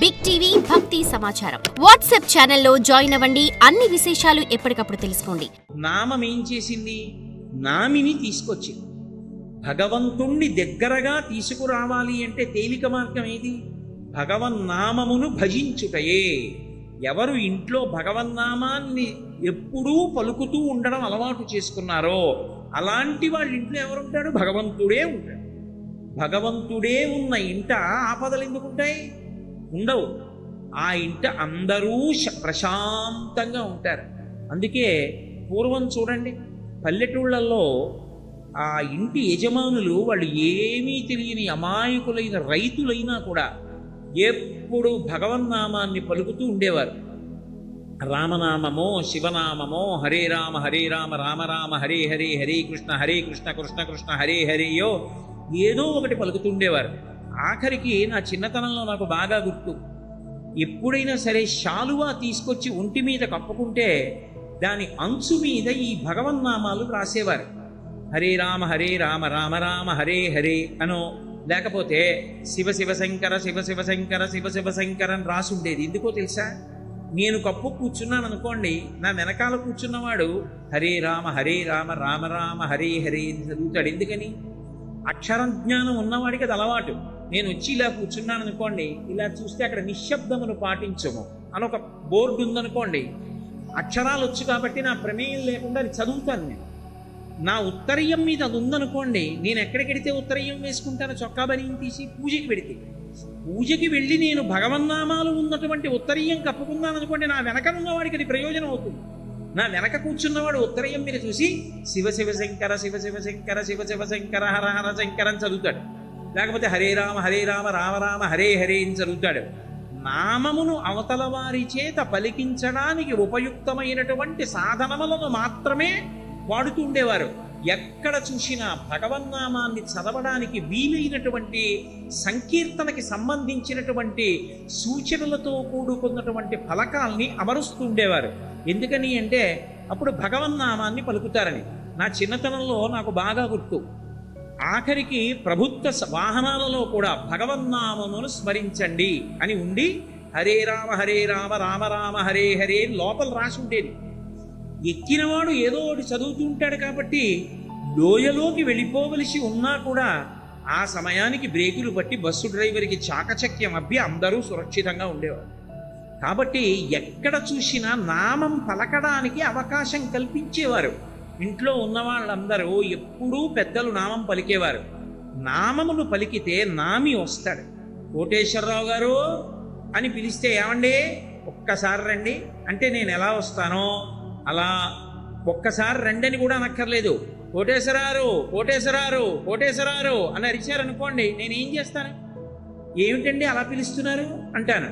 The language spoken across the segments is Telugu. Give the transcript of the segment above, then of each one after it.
బిగ్ టీవీ భక్తి సమాచారం వాట్సాప్ ఛానల్లో జాయిన్ అవ్వండి. అన్ని విశేషాలు ఎప్పటికప్పుడు తెలుసుకోండి. నామం ఏం చేసింది? నామిని తీసుకొచ్చింది. భగవంతుణ్ణి దగ్గరగా తీసుకురావాలి అంటే తేలిక మార్గం ఏది? భగవన్నామమును భజించుటయే. ఎవరు ఇంట్లో భగవన్నామాన్ని ఎప్పుడూ పలుకుతూ ఉండడం అలవాటు చేసుకున్నారో అలాంటి వాళ్ళ ఇంట్లో ఎవరుంటాడు? భగవంతుడే ఉంటాడు. భగవంతుడే ఉన్న ఇంట ఆపదలు ఎందుకుంటాయి? ఉండవు. ఆ ఇంట అందరూ ప్రశాంతంగా ఉంటారు. అందుకే పూర్వం చూడండి, పల్లెటూళ్ళల్లో ఆ ఇంటి యజమానులు వాళ్ళు ఏమీ తెలియని అమాయకులైన రైతులైనా కూడా ఎప్పుడు భగవన్నామాన్ని పలుకుతూ ఉండేవారు. రామనామమో శివనామమో హరే రామ రామ రామ హరే హరే హరే కృష్ణ కృష్ణ కృష్ణ హరే హరేయో ఏదో ఒకటి పలుకుతుండేవారు. ఆఖరికి నా చిన్నతనంలో నాకు బాగా గుర్తు, ఎప్పుడైనా సరే శాలువా తీసుకొచ్చి ఒంటి మీద కప్పుకుంటే దాని అంచు మీద ఈ భగవన్నామాలు రాసేవారు. హరే రామ రామ రామ హరే హరే అనో, లేకపోతే శివ శివ శంకర శివ శివ శంకర శివ శివ శంకర అని రాసి ఉండేది. ఎందుకో తెలుసా? నేను కప్పు కూర్చున్నాను అనుకోండి, నా వెనకాల కూర్చున్నవాడు హరే రామ రామ రామ హరే హరే అని చదువుతాడు. ఎందుకని? అక్షరం జ్ఞానం ఉన్నవాడికి అది అలవాటు. నేను వచ్చి ఇలా కూర్చున్నాను అనుకోండి, ఇలా చూస్తే అక్కడ నిశ్శబ్దమును పాటించము అని ఒక బోర్డు ఉందనుకోండి, అక్షరాలు వచ్చు కాబట్టి నా ప్రమేయం లేకుండా అది చదువుతాను. నేను నా ఉత్తరీయం మీద అది ఉందనుకోండి, నేను ఎక్కడికెడితే ఉత్తరీయం వేసుకుంటాను? చొక్కా బనియం తీసి పూజకి పెడితే, పూజకి వెళ్ళి నేను భగవన్నామాలు ఉన్నటువంటి ఉత్తరీయం కప్పుకున్నాను అనుకోండి, నా వెనకనున్న వాడికి అది ప్రయోజనం అవుతుంది. నా వెనక కూర్చున్నవాడు ఉత్తరీయం మీద చూసి శివ శివ శంకర శివ శివ శంకర శివ శివ శంకర హర హర శంకర అని చదువుతాడు. లేకపోతే హరే రామ రామ రామ హరే హరే అని చదువుతాడు. నామమును అవతల వారి చేత పలికించడానికి ఉపయుక్తమైనటువంటి సాధనములను మాత్రమే వాడుతూ ఉండేవారు. ఎక్కడ చూసినా భగవన్నామాన్ని చదవడానికి వీలైనటువంటి సంకీర్తనకి సంబంధించినటువంటి సూచనలతో కూడుకున్నటువంటి ఫలకాల్ని అమరుస్తూ ఉండేవారు. ఎందుకని అంటే అప్పుడు భగవన్నామాన్ని పలుకుతారని. నా చిన్నతనంలో నాకు బాగా గుర్తు, ఆఖరికి ప్రభుత్వ వాహనాలలో కూడా భగవన్నామమును స్మరించండి అని ఉండి హరే రామ రామ రామ హరే హరే లోపల రాసి ఉండేది. ఎక్కినవాడు ఏదో ఒకటి చదువుతూ ఉంటాడు కాబట్టి లోయలోకి వెళ్ళిపోవలసి ఉన్నా కూడా ఆ సమయానికి బ్రేకులు పట్టి బస్సు డ్రైవర్కి చాకచక్యం అబ్బి అందరూ సురక్షితంగా ఉండేవారు. కాబట్టి ఎక్కడ చూసినా నామం పలకడానికి అవకాశం కల్పించేవారు. ఇంట్లో ఉన్న వాళ్ళందరూ ఎప్పుడూ పెద్దలు నామం పలికేవారు. నామమును పలికితే నామి వస్తాడు. కోటేశ్వరరావు గారు అని పిలిస్తే ఏమండి ఒక్కసారి రండి అంటే నేను ఎలా వస్తానో అలా ఒక్కసారి రండని కూడా అనక్కర్లేదు. కోటేశ్వరారు కోటేశ్వరారు కోటేశ్వరారు అని అరిచారనుకోండి, నేనేం చేస్తాను? ఏమిటండి అలా పిలుస్తున్నారు అంటాను.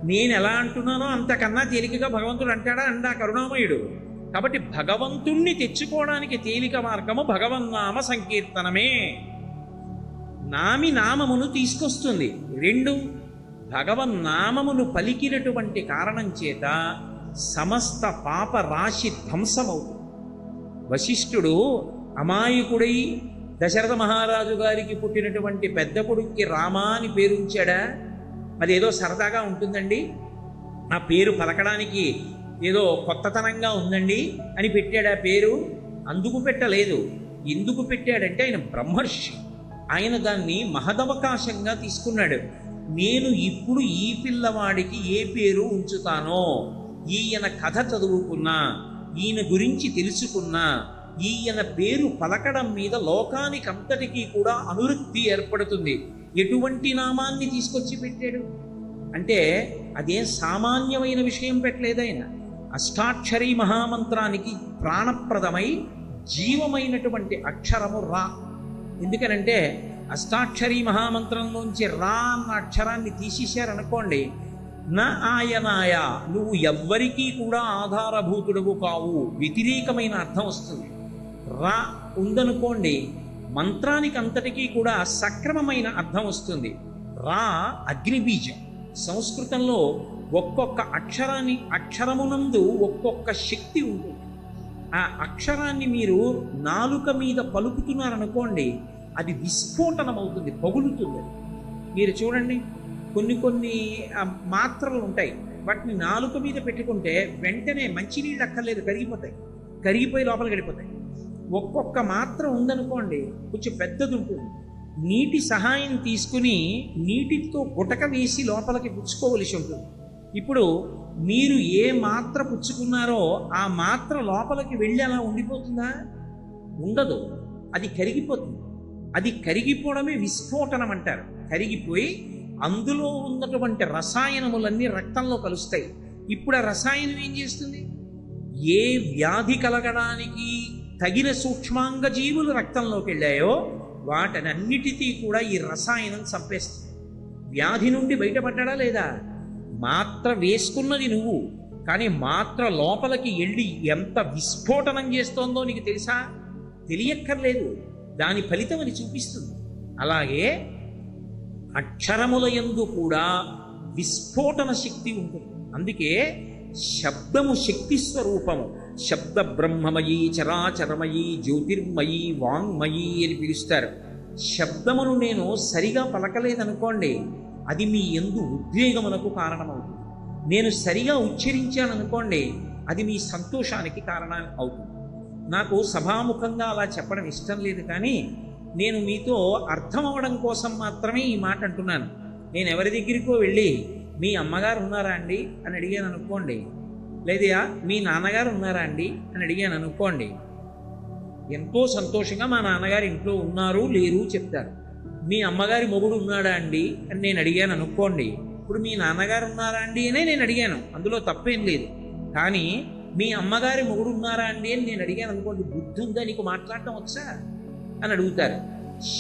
నేను ఎలా అంటున్నానో అంతకన్నా తేలికగా భగవంతుడు అంటాడా? అండా కరుణామయుడు. కాబట్టి భగవంతుణ్ణి తెచ్చుకోవడానికి తేలిక మార్గము భగవన్నామ సంకీర్తనమే. నామమును తీసుకొస్తుంది. రెండు, భగవన్నామమును పలికినటువంటి కారణం చేత సమస్త పాప రాశి ధ్వంసమవుతుంది. వశిష్ఠుడు అమాయకుడై దశరథ మహారాజు గారికి పుట్టినటువంటి పెద్ద కొడుక్కి రామా అని పేరు ఉంచాడా? అదేదో సరదాగా ఉంటుందండి, ఆ పేరు పలకడానికి ఏదో కొత్తతనంగా ఉందండి అని పెట్టాడా పేరు? అందుకు పెట్టలేదు. ఎందుకు పెట్టాడంటే ఆయన బ్రహ్మర్షి. ఆయన దాన్ని మహదవకాశంగా తీసుకున్నాడు. నేను ఇప్పుడు ఈ పిల్లవాడికి ఏ పేరు ఉంచుతానో, ఈయన కథ చదువుకున్నా, ఈయన గురించి తెలుసుకున్నా, ఈయన పేరు పలకడం మీద లోకానికి అంతటికీ కూడా అనురక్తి ఏర్పడుతుంది. ఎటువంటి నామాన్ని తీసుకొచ్చి పెట్టాడు అంటే అదేం సామాన్యమైన విషయం పెట్టలేదు. ఆయన అష్టాక్షరీ మహామంత్రానికి ప్రాణప్రదమై జీవమైనటువంటి అక్షరము రా. ఎందుకనంటే అష్టాక్షరీ మహామంత్రంలోంచి రా అన్న అక్షరాన్ని తీసేశారనుకోండి, నా ఆయనాయ నువ్వు ఎవ్వరికీ కూడా ఆధారభూతుడవు కావు, వ్యతిరేకమైన అర్థం వస్తుంది. రా ఉందనుకోండి, మంత్రానికి అంతటికీ కూడా సక్రమమైన అర్థం వస్తుంది. రా అగ్నిబీజం. సంస్కృతంలో ఒక్కొక్క అక్షరమునందు ఒక్కొక్క శక్తి ఉంటుంది. ఆ అక్షరాన్ని మీరు నాలుక మీద పలుకుతున్నారనుకోండి, అది విస్ఫోటనం అవుతుంది, పగులుతుంది. మీరు చూడండి, కొన్ని కొన్ని మాత్రలు ఉంటాయి, వాటిని నాలుక మీద పెట్టుకుంటే వెంటనే మంచినీళ్ళు అక్కర్లేదు, కరిగిపోతాయి, కరిగిపోయి లోపలికి వెళ్ళిపోతాయి. ఒక్కొక్క మాత్ర ఉందనుకోండి కొంచెం పెద్దది ఉంటుంది, నీటి సహాయం తీసుకుని నీటితో గుటక వేసి లోపలికి పుచ్చుకోవలసి ఉంటుంది. ఇప్పుడు మీరు ఏ మాత్ర పుచ్చుకున్నారో ఆ మాత్ర లోపలికి వెళ్ళి అలా ఉండిపోతుందా? ఉండదు, అది కరిగిపోతుంది. అది కరిగిపోవడమే విస్ఫోటనం అంటారు. కరిగిపోయి అందులో ఉన్నటువంటి రసాయనములన్నీ రక్తంలో కలుస్తాయి. ఇప్పుడు ఆ రసాయనం ఏం చేస్తుంది? ఏ వ్యాధి కలగడానికి తగిన సూక్ష్మాంగ జీవులు రక్తంలోకి వెళ్ళాయో వాటన్నిటినీ కూడా ఈ రసాయనం చంపేస్తుంది. వ్యాధి నుండి బయటపడ్డా లేదా? మాత్ర వేసుకున్నది నువ్వు, కానీ మాత్ర లోపలికి వెళ్ళి ఎంత విస్ఫోటనం చేస్తోందో నీకు తెలుసా? తెలియక్కర్లేదు, దాని ఫలితం అని చూపిస్తుంది. అలాగే అక్షరముల యందు కూడా విస్ఫోటన శక్తి ఉంటుంది. అందుకే శబ్దము శక్తి స్వరూపము. శబ్ద బ్రహ్మమయీ చరాచరమయీ జ్యోతిర్మయీ వాంగ్మయీ అని పిలుస్తారు. శబ్దమును నేను సరిగా పలకలేదనుకోండి, అది మీ యందు ఉద్వేగములకు కారణమవుతుంది. నేను సరిగా ఉచ్చరించాననుకోండి, అది మీ సంతోషానికి కారణం అవుతుంది. నాకు సభాముఖంగా అలా చెప్పడం ఇష్టం లేదు, కానీ నేను మీతో అర్థం అవ్వడం కోసం మాత్రమే ఈ మాట అంటున్నాను. నేను ఎవరి దగ్గరికో వెళ్ళి మీ అమ్మగారు ఉన్నారా అండి అని అడిగాను అనుకోండి, లేదా మీ నాన్నగారు ఉన్నారా అండి అని అడిగాను అనుకోండి, ఎంతో సంతోషంగా మా నాన్నగారు ఇంట్లో ఉన్నారు లేరు చెప్తారు. మీ అమ్మగారి మొగుడు ఉన్నాడా అండి అని నేను అడిగాను అనుకోండి, ఇప్పుడు మీ నాన్నగారు ఉన్నారా అండి అనే నేను అడిగాను, అందులో తప్పేం లేదు. కానీ మీ అమ్మగారి మొగుడు ఉన్నారా అండి అని నేను అడిగాను అనుకోండి, బుద్ధి ఉందా నీకు, మాట్లాడటం వచ్చా అని అడుగుతారు.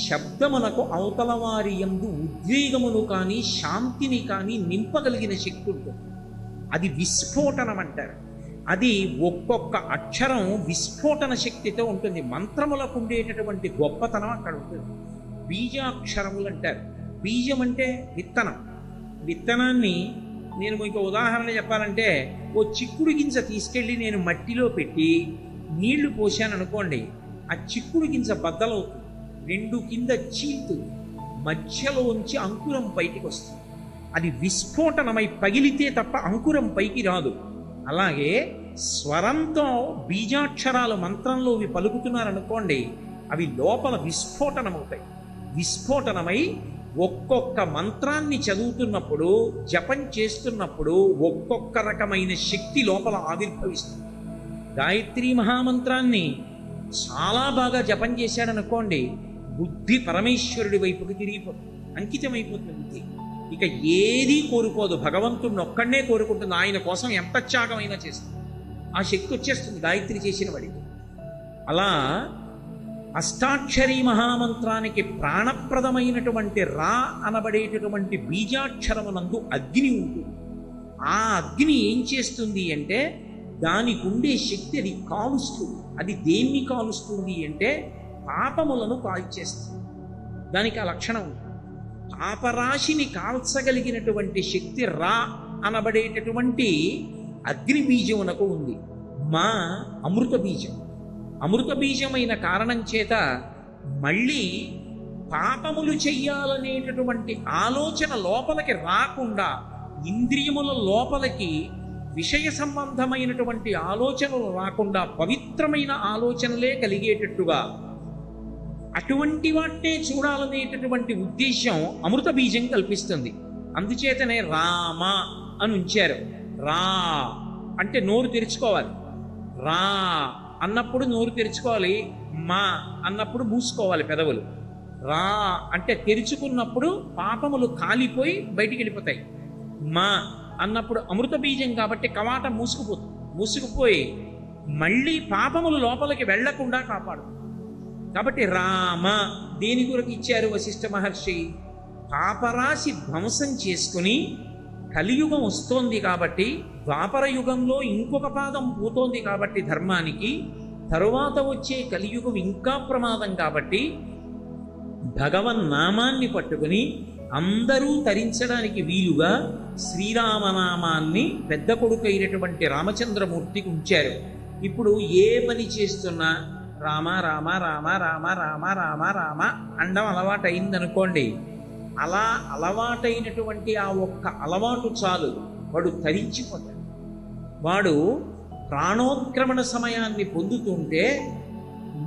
శబ్దమునకు అవతల వారి యందు ఉద్వేగమును కానీ శాంతిని కానీ నింపగలిగిన శక్తి ఉంటుంది. అది విస్ఫోటనం అంటారు. అది ఒక్కొక్క అక్షరం విస్ఫోటన శక్తితో ఉంటుంది. మంత్రములకు ఉండేటటువంటి గొప్పతనం అక్కడ ఉంటుంది. బీజాక్షరములు అంటారు. బీజం అంటే విత్తనం. విత్తనాన్ని నేను మీకు ఉదాహరణ చెప్పాలంటే, ఓ చిక్కుడు గింజ తీసుకెళ్ళి నేను మట్టిలో పెట్టి నీళ్లు పోసాను అనుకోండి, ఆ చిక్కుడు గింజ బద్దలవుతుంది, రెండు కింద చీల్తుంది, మధ్యలోంచి అంకురం బయటికి వస్తుంది. అది విస్ఫోటనమై పగిలితే తప్ప అంకురం పైకి రాదు. అలాగే స్వరంతో బీజాక్షరాలు మంత్రంలోవి పలుకుతున్నారనుకోండి, అవి లోపల విస్ఫోటనమవుతాయి. విస్ఫోటనమై ఒక్కొక్క మంత్రాన్ని చదువుతున్నప్పుడు, జపం చేస్తున్నప్పుడు ఒక్కొక్క రకమైన శక్తి లోపల ఆవిర్భవిస్తుంది. గాయత్రీ మహామంత్రాన్ని చాలా బాగా జపం చేశాడనుకోండి, బుద్ధి పరమేశ్వరుడి వైపుకి తిరిగిపోతుంది, అంకితమైపోతుంది బుద్ధి. ఇక ఏదీ కోరుకోదు, భగవంతుడిని ఒక్కడనే కోరుకుంటుంది. ఆయన కోసం ఎంత త్యాగమైనా చేస్తుంది. ఆ శక్తి వచ్చేస్తుంది గాయత్రి చేసిన వాడికి. అలా అష్టాక్షరీ మహామంత్రానికి ప్రాణప్రదమైనటువంటి రా అనబడేటటువంటి బీజాక్షరమునందు అగ్ని ఉంటుంది. ఆ అగ్ని ఏం చేస్తుంది అంటే, దానికి ఉండే శక్తి అది కాలుస్తుంది. అది దేన్ని కాలుస్తుంది అంటే పాపములను కాల్చేస్తుంది. దానికి ఆ లక్షణం ఉంది. పాపరాశిని కాల్చగలిగినటువంటి శక్తి రా అనబడేటటువంటి అగ్ని బీజమునకు ఉంది. మా అమృత బీజం. అమృత బీజమైన కారణం చేత మళ్ళీ పాపములు చెయ్యాలనేటటువంటి ఆలోచన లోపలికి రాకుండా, ఇంద్రియముల లోపలికి విషయ సంబంధమైనటువంటి ఆలోచనలు రాకుండా పవిత్రమైన ఆలోచనలే కలిగేటట్టుగా, అటువంటి వాటినే చూడాలనేటటువంటి ఉద్దేశం అమృత బీజం కల్పిస్తుంది. అందుచేతనే రామ అని ఉంచారు. రా అంటే నోరు తెరుచుకోవాలి. రా అన్నప్పుడు నోరు తెరుచుకోవాలి, మా అన్నప్పుడు మూసుకోవాలి పెదవులు. రా అంటే తెరుచుకున్నప్పుడు పాపములు కాలిపోయి బయటికి వెళ్ళిపోతాయి. మా అన్నప్పుడు అమృత బీజం కాబట్టి కవాటం మూసుకుపోయి మళ్ళీ పాపములు లోపలికి వెళ్లకుండా కాపాడు. కాబట్టి రామ దేని కొరకు ఇచ్చారు వశిష్ఠ మహర్షి? పాపరాశి ధ్వంసం చేసుకుని కలియుగం వస్తోంది కాబట్టి, ద్వాపర యుగంలో ఇంకొక పాదం పోతోంది కాబట్టి ధర్మానికి, తరువాత వచ్చే కలియుగం ఇంకా ప్రమాదం కాబట్టి భగవన్నామాన్ని పట్టుకుని అందరూ తరించడానికి వీలుగా శ్రీరామనామాన్ని పెద్ద కొడుకు అయినటువంటి రామచంద్రమూర్తికి ఉంచారు. ఇప్పుడు ఏ పని చేస్తున్నా రామ రామ రామ రామ రామ రామ రామ అండం అలవాటు అయిందనుకోండి, అలా అలవాటైనటువంటి ఆ ఒక్క అలవాటు చాలు, వాడు తరించిపోతాడు. వాడు ప్రాణోత్క్రమణ సమయాన్ని పొందుతుంటే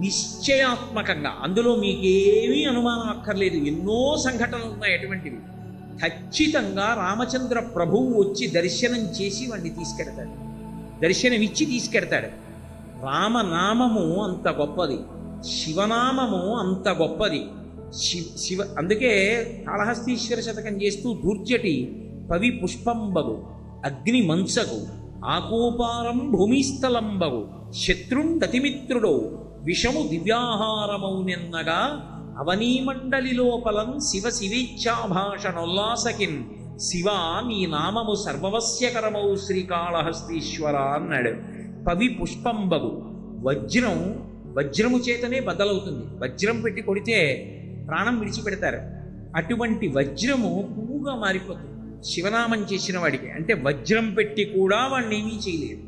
నిశ్చయాత్మకంగా, అందులో మీకేమీ అనుమానం అక్కర్లేదు, ఎన్నో సంఘటనలు ఉన్నాయి అటువంటివి, ఖచ్చితంగా రామచంద్ర ప్రభువు వచ్చి దర్శనం చేసి వాడిని తీసుకెడతాడు, దర్శనమిచ్చి తీసుకెడతాడు. రామనామము అంత గొప్పది, శివనామము అంత గొప్పది. శివ అందుకే కాళహస్తీశ్వర శతకం చేస్తూ దూర్జటి పవి పుష్పంబగు అగ్ని మంచగు ఆకోపారం భూమిస్థలంబగు శత్రుండతిమిత్రుడో విషము దివ్యాహారమౌనెన్నగా అవనీమండలి లోపలం శివ శివేచ్ఛాభాషణోల్లాసకిన్ శివ నీ నామము సర్వవస్యకరమౌ శ్రీకాళహస్తీశ్వర అన్నాడు. పవి పుష్పంబగు, వజ్రము చేతనే బద్దలవుతుంది, వజ్రం పెట్టి కొడితే ప్రాణం విడిచిపెడతారు, అటువంటి వజ్రము పువ్వుగా మారిపోతుంది శివనామం చేసిన వాడికి. అంటే వజ్రం పెట్టి కూడా వాడిని ఏమీ చేయలేదు.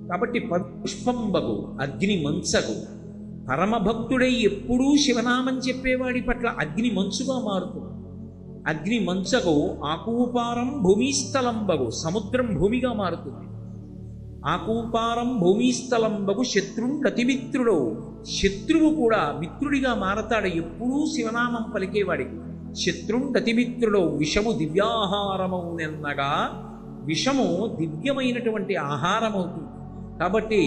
కాబట్టి పుష్పంబగు అగ్ని మంచగు, పరమభక్తుడై ఎప్పుడూ శివనామం చెప్పేవాడి పట్ల అగ్ని మంచుగా మారుతుంది. అగ్ని మంచగు ఆకూపారం భూమిస్థలంబగు, సముద్రం భూమిగా మారుతుంది. ఆకూపారం భూమిస్థలంబగు శత్రుండతిమిత్రుడో, శత్రువు కూడా మిత్రుడిగా మారతాడు ఎప్పుడూ శివనామం పలికేవాడికి. శత్రుండతిమిత్రుడో విషము దివ్యాహారమౌనెన్నగా, విషము దివ్యమైనటువంటి ఆహారం అవుతుంది. కాబట్టి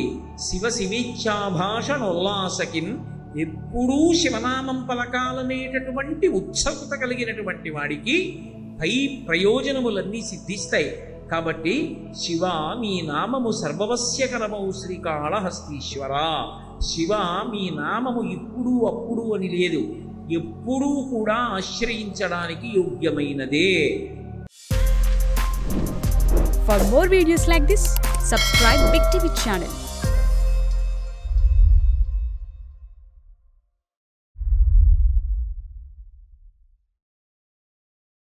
శివ శివేచ్ఛాభాషణోల్లాసకిన్, ఎప్పుడూ శివనామం పలకాలనేటటువంటి ఉత్సుకత కలిగినటువంటి వాడికి పై ప్రయోజనములన్నీ సిద్ధిస్తాయి. కాబట్టి శివ మీ నామము సర్వవస్యకరమౌ శ్రీకాళహస్తీశ్వర, శివ మీ నామము ఇప్పుడు అప్పుడు అని లేదు, ఎప్పుడూ కూడా ఆశ్రయించడానికి యోగ్యమైనదే. For more videos like this, subscribe Big TV channel.